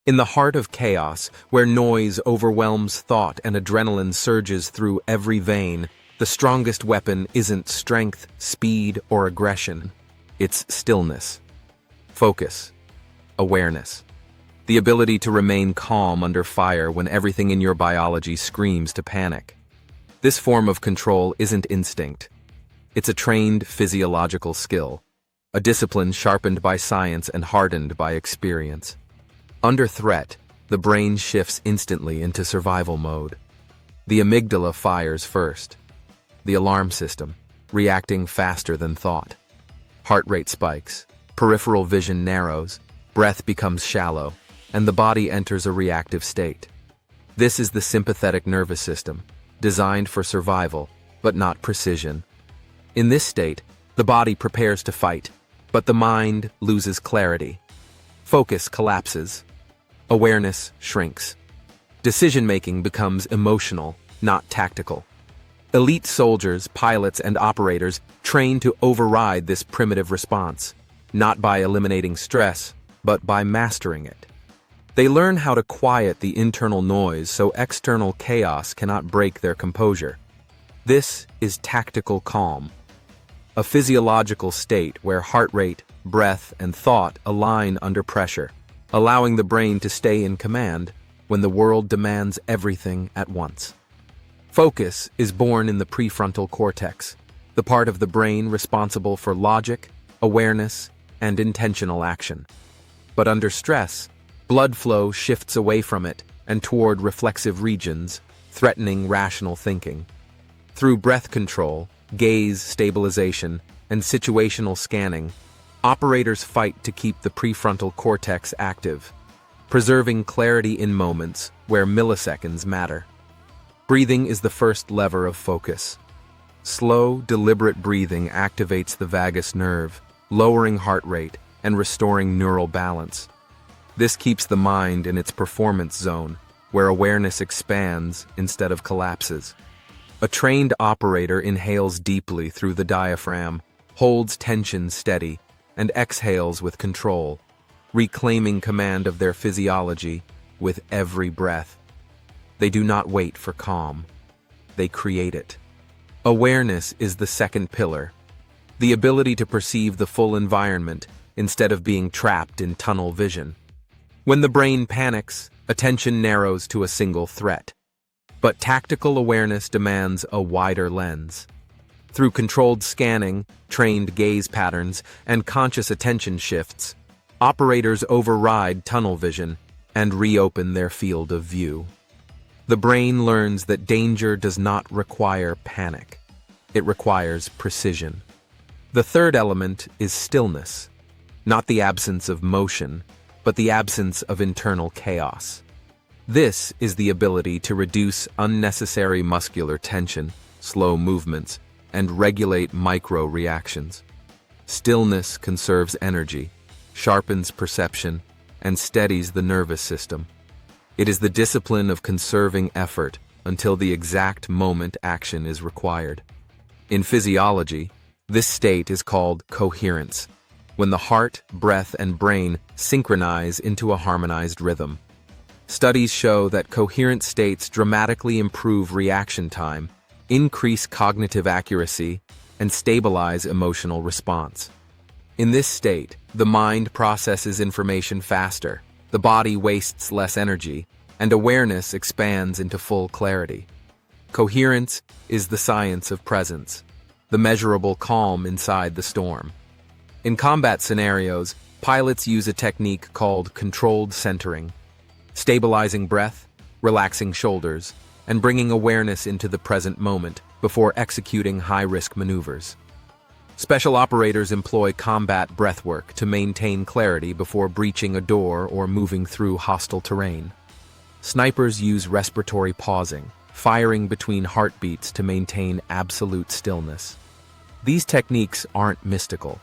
In the heart of chaos, where noise overwhelms thought and adrenaline surges through every vein, the strongest weapon isn't strength, speed, or aggression. It's stillness, focus, awareness. The ability to remain calm under fire when everything in your biology screams to panic. This form of control isn't instinct. It's a trained physiological skill, a discipline sharpened by science and hardened by experience. Under threat, the brain shifts instantly into survival mode. The amygdala fires first. The alarm system, reacting faster than thought. Heart rate spikes, peripheral vision narrows, breath becomes shallow, and the body enters a reactive state. This is the sympathetic nervous system, designed for survival, but not precision. In this state, the body prepares to fight, but the mind loses clarity. Focus collapses. Awareness shrinks. Decision-making becomes emotional, not tactical. Elite soldiers, pilots, and operators train to override this primitive response, not by eliminating stress, but by mastering it. They learn how to quiet the internal noise so external chaos cannot break their composure. This is tactical calm, a physiological state where heart rate, breath, and thought align under pressure, allowing the brain to stay in command when the world demands everything at once. Focus is born in the prefrontal cortex, the part of the brain responsible for logic, awareness, and intentional action. But under stress, blood flow shifts away from it and toward reflexive regions, threatening rational thinking. Through breath control, gaze stabilization, and situational scanning, operators fight to keep the prefrontal cortex active, preserving clarity in moments where milliseconds matter. Breathing is the first lever of focus. Slow, deliberate breathing activates the vagus nerve, lowering heart rate and restoring neural balance. This keeps the mind in its performance zone, where awareness expands instead of collapses. A trained operator inhales deeply through the diaphragm, holds tension steady, and exhales with control, reclaiming command of their physiology with every breath. They do not wait for calm. They create it. Awareness is the second pillar, the ability to perceive the full environment instead of being trapped in tunnel vision. When the brain panics, attention narrows to a single threat. But tactical awareness demands a wider lens. Through controlled scanning, trained gaze patterns, and conscious attention shifts, operators override tunnel vision and reopen their field of view. The brain learns that danger does not require panic. It requires precision. The third element is stillness, not the absence of motion, but the absence of internal chaos. This is the ability to reduce unnecessary muscular tension, slow movements, and regulate micro-reactions. Stillness conserves energy, sharpens perception, and steadies the nervous system. It is the discipline of conserving effort until the exact moment action is required. In physiology, this state is called coherence, when the heart, breath, and brain synchronize into a harmonized rhythm. Studies show that coherent states dramatically improve reaction time, increase cognitive accuracy, and stabilize emotional response. In this state, the mind processes information faster, the body wastes less energy, and awareness expands into full clarity. Coherence is the science of presence, the measurable calm inside the storm. In combat scenarios, pilots use a technique called controlled centering, stabilizing breath, relaxing shoulders, and bringing awareness into the present moment before executing high-risk maneuvers. Special operators employ combat breathwork to maintain clarity before breaching a door or moving through hostile terrain. Snipers use respiratory pausing, firing between heartbeats to maintain absolute stillness. These techniques aren't mystical.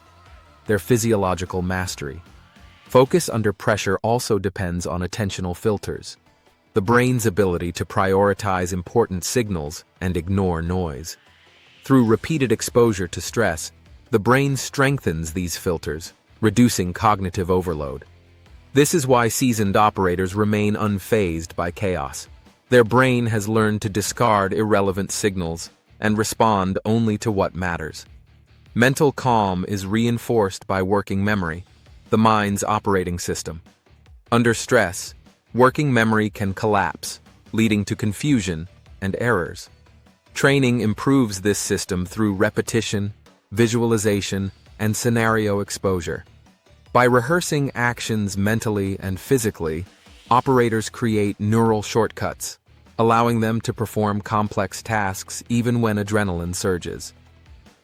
They're physiological mastery. Focus under pressure also depends on attentional filters, the brain's ability to prioritize important signals and ignore noise. Through repeated exposure to stress, the brain strengthens these filters, reducing cognitive overload. This is why seasoned operators remain unfazed by chaos. Their brain has learned to discard irrelevant signals and respond only to what matters. Mental calm is reinforced by working memory, the mind's operating system. Under stress, working memory can collapse, leading to confusion and errors. Training improves this system through repetition, visualization, and scenario exposure. By rehearsing actions mentally and physically, operators create neural shortcuts, allowing them to perform complex tasks even when adrenaline surges.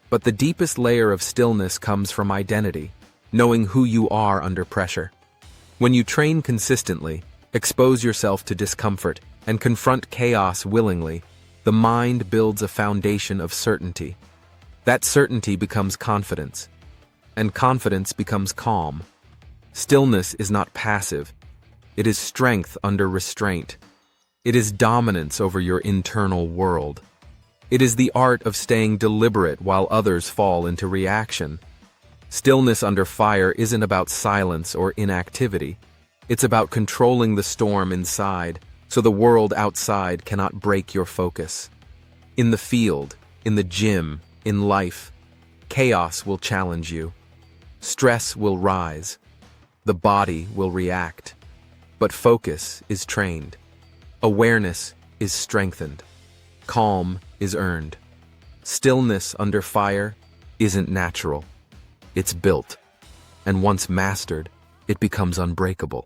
But the deepest layer of stillness comes from identity, knowing who you are under pressure. When you train consistently, expose yourself to discomfort, and confront chaos willingly, the mind builds a foundation of certainty. That certainty becomes confidence, and confidence becomes calm. Stillness is not passive. It is strength under restraint. It is dominance over your internal world. It is the art of staying deliberate while others fall into reaction. Stillness under fire isn't about silence or inactivity. It's about controlling the storm inside, so the world outside cannot break your focus. In the field, in the gym, in life, chaos will challenge you. Stress will rise. The body will react. But focus is trained. Awareness is strengthened. Calm is earned. Stillness under fire isn't natural. It's built. And once mastered, it becomes unbreakable.